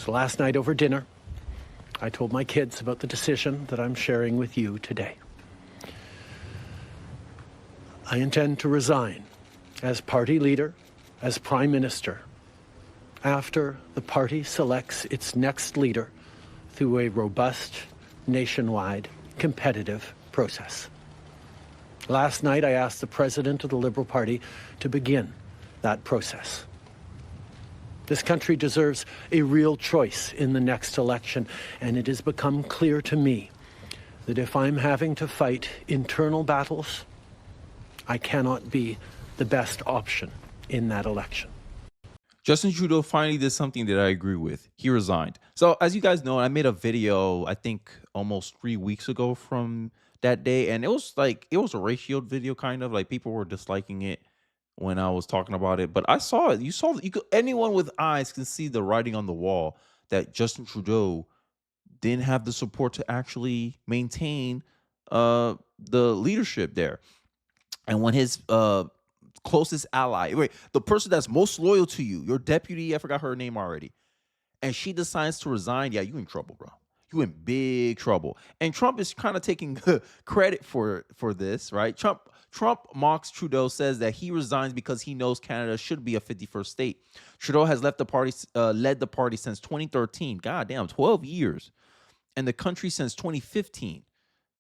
So last night over dinner, I told my kids about the decision that I'm sharing with you today. I intend to resign as party leader, as prime minister, after the party selects its next leader through a robust, nationwide, competitive process. Last night, I asked the president of the Liberal Party to begin that process. This country deserves a real choice in the next election, and it has become clear to me that if I'm having to fight internal battles, I cannot be the best option in that election. Justin Trudeau finally did something that I agree with. He resigned. So as you guys know, I made a video, I think almost 3 weeks ago from that day. And it was a ratioed video, kind of like people were disliking it when I was talking about it. But I saw it. Anyone with eyes can see the writing on the wall that Justin Trudeau didn't have the support to actually maintain the leadership there. And when his closest ally, the person that's most loyal to you, your deputy, I forgot her name already, and she decides to resign, yeah, you in trouble, bro. You in big trouble. And Trump is kind of taking credit for this, right? Trump mocks Trudeau, says that he resigns because he knows Canada should be a 51st state. Trudeau has led the party since 2013. God damn, 12 years. And the country since 2015.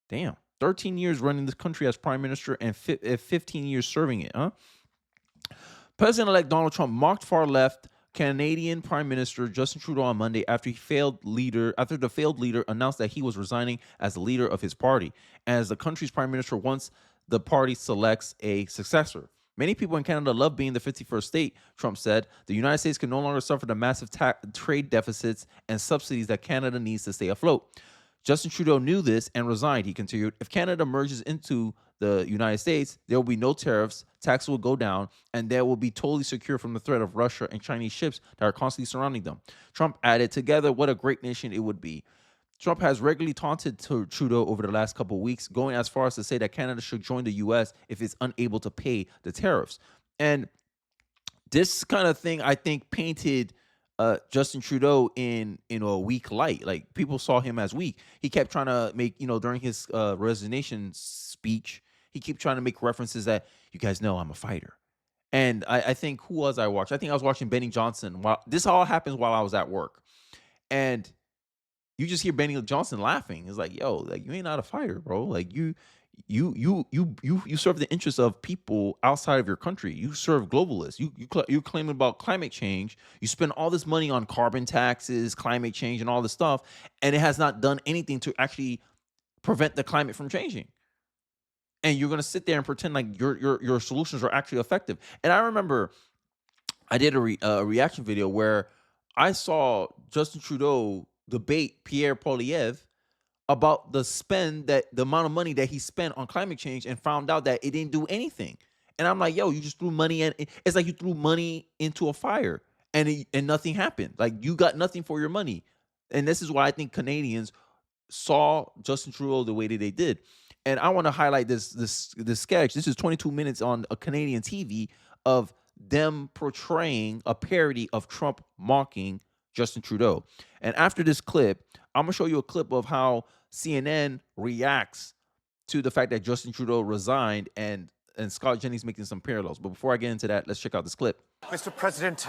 Damn, 13 years running this country as prime minister and 15 years serving it, huh? President-elect Donald Trump mocked far-left Canadian Prime Minister Justin Trudeau on Monday after the failed leader announced that he was resigning as the leader of his party. As the country's prime minister, once the party selects a successor. Many people in Canada love being the 51st state, Trump said. The United States can no longer suffer the massive trade deficits and subsidies that Canada needs to stay afloat. Justin Trudeau knew this and resigned, he continued. If Canada merges into the United States, there will be no tariffs, taxes will go down, and they will be totally secure from the threat of Russia and Chinese ships that are constantly surrounding them. Trump added, together, what a great nation it would be. Trump has regularly taunted Trudeau over the last couple of weeks, going as far as to say that Canada should join the U.S. if it's unable to pay the tariffs. And this kind of thing, I think, painted Justin Trudeau in a weak light. Like, people saw him as weak. He kept trying to make, during his resignation speech, he kept trying to make references that, you guys know I'm a fighter. And I think, who was I watching? I think I was watching Benny Johnson. This all happens while I was at work. And you just hear Benny Johnson laughing. It's like, yo, like, you ain't not a fighter, bro. Like, you serve the interests of people outside of your country. You serve globalists. You claim about climate change. You spend all this money on carbon taxes, climate change, and all this stuff, and it has not done anything to actually prevent the climate from changing. And you're gonna sit there and pretend like your solutions are actually effective. And I remember I did a reaction video where I saw Justin Trudeau debate Pierre Poilievre about the amount of money that he spent on climate change, and found out that it didn't do anything. And I'm like, yo, you just threw money in. It's like you threw money into a fire and nothing happened. Like, you got nothing for your money. And this is why I think Canadians saw Justin Trudeau the way that they did. And I want to highlight this sketch. This is 22 minutes on a Canadian TV of them portraying a parody of Trump mocking Justin Trudeau. And after this clip, I'm going to show you a clip of how CNN reacts to the fact that Justin Trudeau resigned, and Scott Jennings making some parallels. But before I get into that, let's check out this clip. Mr. President,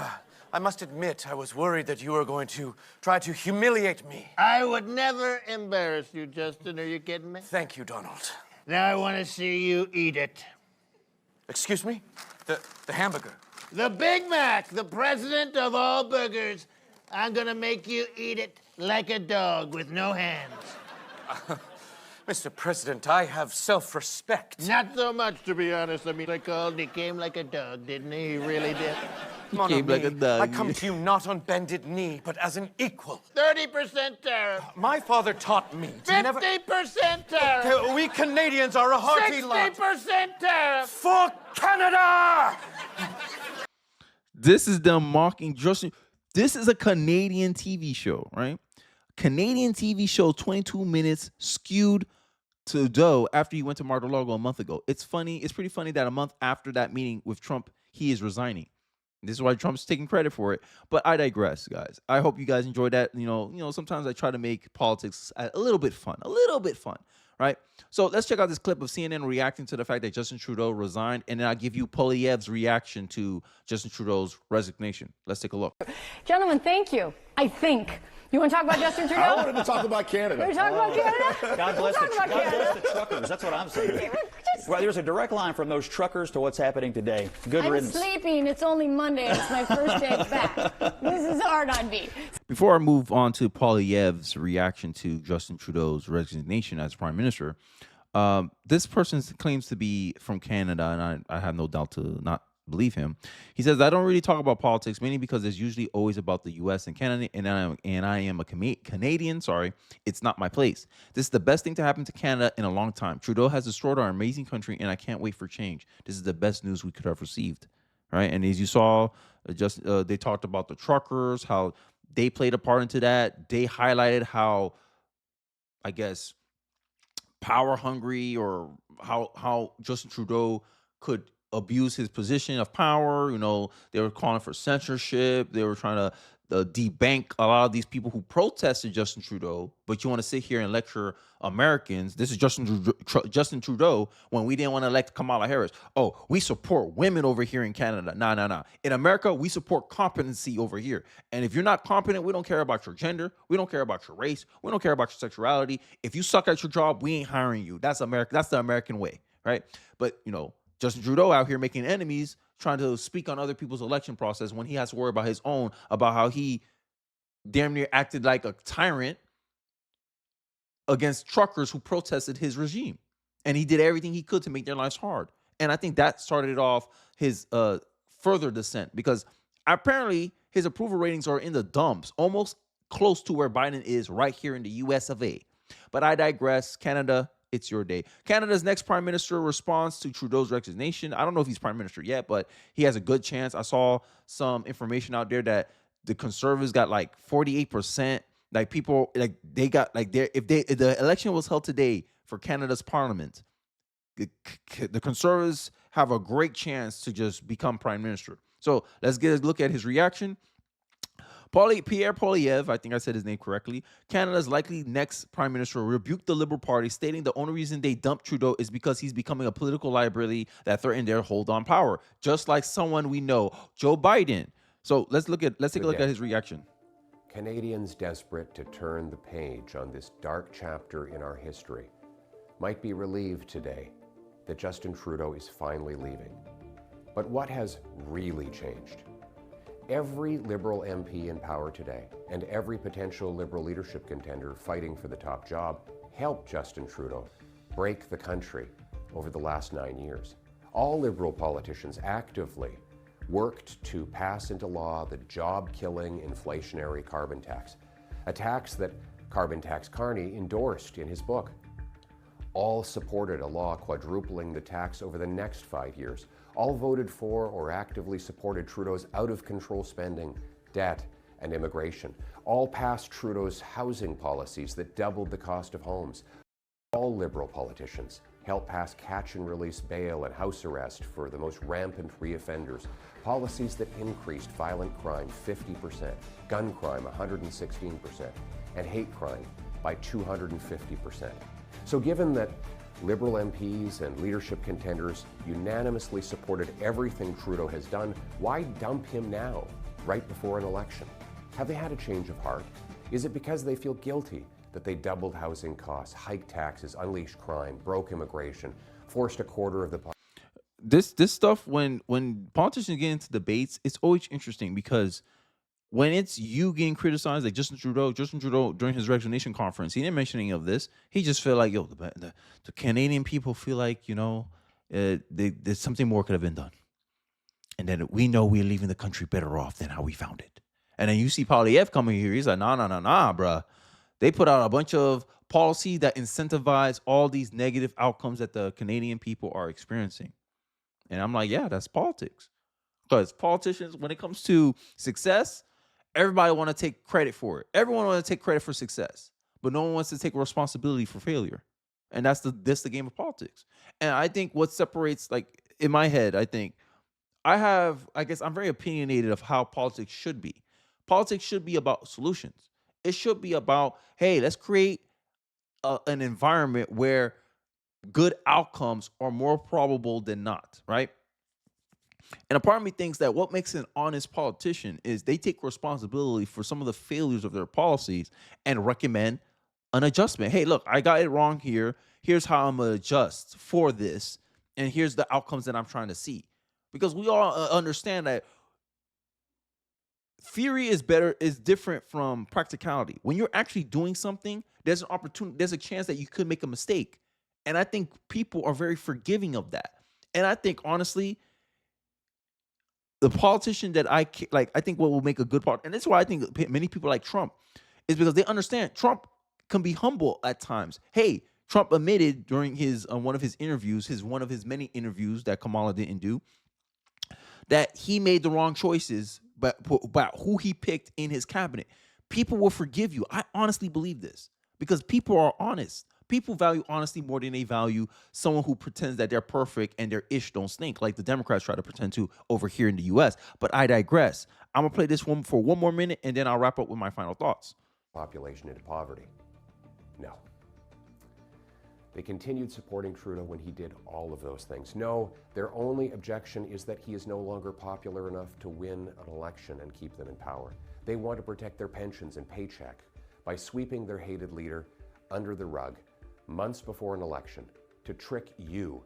I must admit I was worried that you were going to try to humiliate me. I would never embarrass you, Justin. Are you kidding me? Thank you, Donald. Now I want to see you eat it. Excuse me? The hamburger. The Big Mac, the president of all burgers. I'm going to make you eat it like a dog with no hands. Mr. President, I have self-respect. Not so much, to be honest. I mean, he came like a dog, didn't he? He really did. Mon Came ami, like a dog. I come to you not on bended knee, but as an equal. 30% tariff. My father taught me to never... 50% tariff. We Canadians are a hearty lot. 60% tariff. For Canada! This is them mocking Justin. This is a Canadian TV show, right? Canadian TV show, 22 minutes, skewed Trudeau after he went to Mar-a-Lago a month ago. It's funny. It's pretty funny that a month after that meeting with Trump, he is resigning. This is why Trump's taking credit for it. But I digress, guys. I hope you guys enjoyed that. Sometimes I try to make politics a little bit fun, right? So let's check out this clip of CNN reacting to the fact that Justin Trudeau resigned, and then I'll give you Poilievre's reaction to Justin Trudeau's resignation. Let's take a look. Gentlemen, thank you. I think. You want to talk about Justin Trudeau? I wanted to talk about Canada. You want to talk about Canada? God bless, We'll talk about Canada. the truckers. That's what I'm saying. Well, there's a direct line from those truckers to what's happening today. Good I'm riddance. sleeping. It's only Monday. It's my first day back. This is hard on me. Before I move on to Poilievre's reaction to Justin Trudeau's resignation as prime minister, this person claims to be from Canada, and I have no doubt to not believe him. He says, I don't really talk about politics, mainly because it's usually always about the U.S. and Canada, and I am a Canadian. Sorry, it's not my place. This is the best thing to happen to Canada in a long time. Trudeau has destroyed our amazing country, and I can't wait for change. This is the best news we could have received. Right, and as you saw, they talked about the truckers, how they played a part into that. They highlighted how, I guess, power hungry, or how Justin Trudeau could abuse his position of power. They were calling for censorship. They were trying to debank a lot of these people who protested Justin Trudeau. But you want to sit here and lecture Americans? This is Justin Trudeau when we didn't want to elect Kamala Harris. Oh, we support women over here in Canada. Nah. In America, we support competency over here. And if you're not competent, we don't care about your gender. We don't care about your race. We don't care about your sexuality. If you suck at your job, we ain't hiring you. That's America. That's the American way, right? But Justin Trudeau out here making enemies, trying to speak on other people's election process when he has to worry about his own, about how he damn near acted like a tyrant against truckers who protested his regime. And he did everything he could to make their lives hard. And I think that started off his further descent, because apparently his approval ratings are in the dumps, almost close to where Biden is right here in the US of A. But I digress. Canada, it's your day. Canada's next prime minister responds to Trudeau's resignation. I don't know if he's prime minister yet, but he has a good chance. I saw some information out there that the Conservatives got like 48%. Like people, like they got like if the election was held today for Canada's parliament, the Conservatives have a great chance to just become prime minister. So let's get a look at his reaction. Pierre Poilievre, I think I said his name correctly, Canada's likely next prime minister, rebuked the Liberal Party, stating the only reason they dumped Trudeau is because he's becoming a political liability that threatened their hold on power, just like someone we know, Joe Biden. So let's take a look at his reaction. Canadians desperate to turn the page on this dark chapter in our history might be relieved today that Justin Trudeau is finally leaving. But what has really changed? Every Liberal MP in power today and every potential Liberal leadership contender fighting for the top job helped Justin Trudeau break the country over the last 9 years. All Liberal politicians actively worked to pass into law the job-killing inflationary carbon tax, a tax that Carbon Tax Carney endorsed in his book. All supported a law quadrupling the tax over the next 5 years. All voted for or actively supported Trudeau's out-of-control spending, debt, and immigration. All passed Trudeau's housing policies that doubled the cost of homes. All Liberal politicians helped pass catch-and-release bail and house arrest for the most rampant reoffenders, policies that increased violent crime 50%, gun crime 116%, and hate crime by 250%. So given that Liberal MPs and leadership contenders unanimously supported everything Trudeau has done, why dump him now, right before an election? Have they had a change of heart? Is it because they feel guilty that they doubled housing costs, hiked taxes, unleashed crime, broke immigration, forced a quarter of the This stuff, when politicians get into debates, it's always interesting, because when it's you getting criticized, like Justin Trudeau during his resignation conference, he didn't mention any of this. He just felt like, the Canadian people feel like, there's something more could have been done. And then we know we're leaving the country better off than how we found it. And then you see Poilievre coming here. He's like, nah, bruh. They put out a bunch of policy that incentivize all these negative outcomes that the Canadian people are experiencing. And I'm like, yeah, that's politics. Because politicians, when it comes to success, everybody want to take credit for it. Everyone want to take credit for success, but no one wants to take responsibility for failure. And that's the game of politics. And I think what separates, like in my head, I think I guess I'm very opinionated of how politics should be. Politics should be about solutions. It should be about, hey, let's create an environment where good outcomes are more probable than not, right? And a part of me thinks that what makes an honest politician is they take responsibility for some of the failures of their policies and recommend an adjustment. Hey, look, I got it wrong here. Here's how I'm going to adjust for this. And here's the outcomes that I'm trying to see. Because we all understand that theory is different from practicality. When you're actually doing something, there's an opportunity, there's a chance that you could make a mistake. And I think people are very forgiving of that. And I think honestly, the politician that like, I think what will make a good part, and that's why I think many people like Trump, is because they understand Trump can be humble at times. Hey, Trump admitted during his one of his interviews, one of his many interviews that Kamala didn't do, that he made the wrong choices, but about who he picked in his cabinet. People will forgive you. I honestly believe this because people are honest. People value honesty more than they value someone who pretends that they're perfect and their ish don't stink, like the Democrats try to pretend to over here in the U.S. But I digress. I'm going to play this one for one more minute, and then I'll wrap up with my final thoughts. Population into poverty? No. They continued supporting Trudeau when he did all of those things. No, their only objection is that he is no longer popular enough to win an election and keep them in power. They want to protect their pensions and paycheck by sweeping their hated leader under the rug months before an election to trick you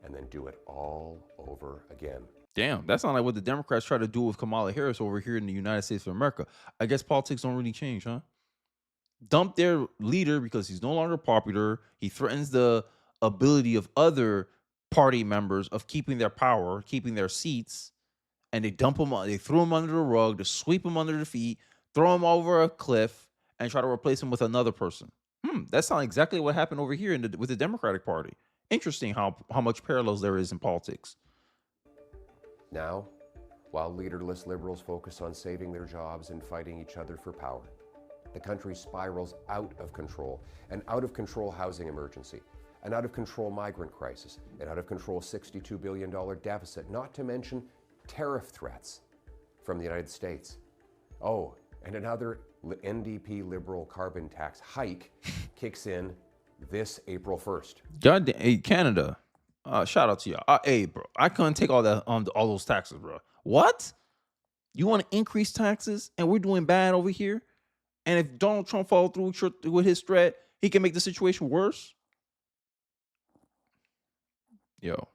and then do it all over again. Damn, that sounds like what the Democrats try to do with Kamala Harris over here in the United States of America. I guess politics don't really change, huh? Dump their leader because he's no longer popular. He threatens the ability of other party members of keeping their power, keeping their seats, and they dump him. They threw him under the rug, to sweep him under the feet, throw him over a cliff, and try to replace him with another person. That sounds exactly what happened over here with the Democratic Party. Interesting how much parallels there is in politics. Now, while leaderless liberals focus on saving their jobs and fighting each other for power, the country spirals out of control, an out-of-control housing emergency, an out-of-control migrant crisis, an out-of-control $62 billion deficit, not to mention tariff threats from the United States. Oh, and another NDP Liberal carbon tax hike kicks in this April 1st. God damn, hey, Canada, shout out to y'all. Hey, bro, I couldn't take all that all those taxes, bro. What? You want to increase taxes, and we're doing bad over here? And if Donald Trump follows through with his threat, he can make the situation worse. Yo,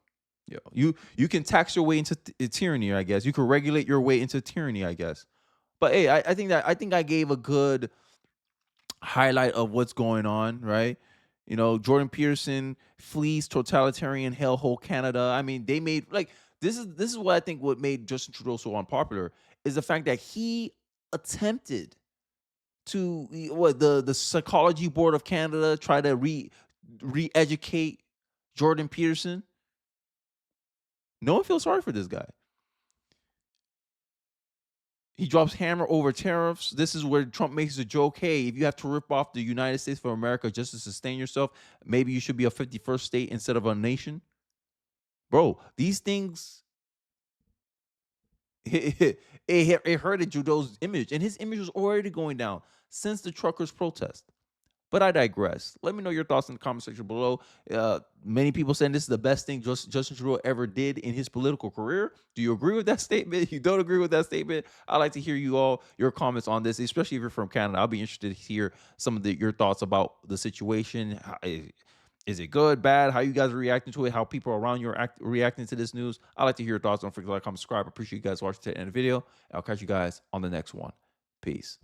you can tax your way into tyranny, I guess. You can regulate your way into tyranny, I guess. But hey, I think I gave a good highlight of what's going on, right? You know, Jordan Peterson flees totalitarian hellhole Canada. I mean, they made like this is what I think what made Justin Trudeau so unpopular is the fact that he attempted to the psychology board of Canada try to re-educate Jordan Peterson. No one feels sorry for this guy. He drops hammer over tariffs. This is where Trump makes a joke. Hey, if you have to rip off the United States of America just to sustain yourself, maybe you should be a 51st state instead of a nation. Bro, these things, it hurted Trudeau's image. And his image was already going down since the truckers' protest. But I digress. Let me know your thoughts in the comment section below. Many people saying this is the best thing Justin Trudeau ever did in his political career. Do you agree with that statement? If you don't agree with that statement, I'd like to hear your comments on this, especially if you're from Canada. I'll be interested to hear some of your thoughts about the situation. Is it good, bad? How you guys are reacting to it? How people around you are reacting to this news? I'd like to hear your thoughts. Don't forget to like, comment, subscribe. I appreciate you guys watching to the end of the video. I'll catch you guys on the next one. Peace.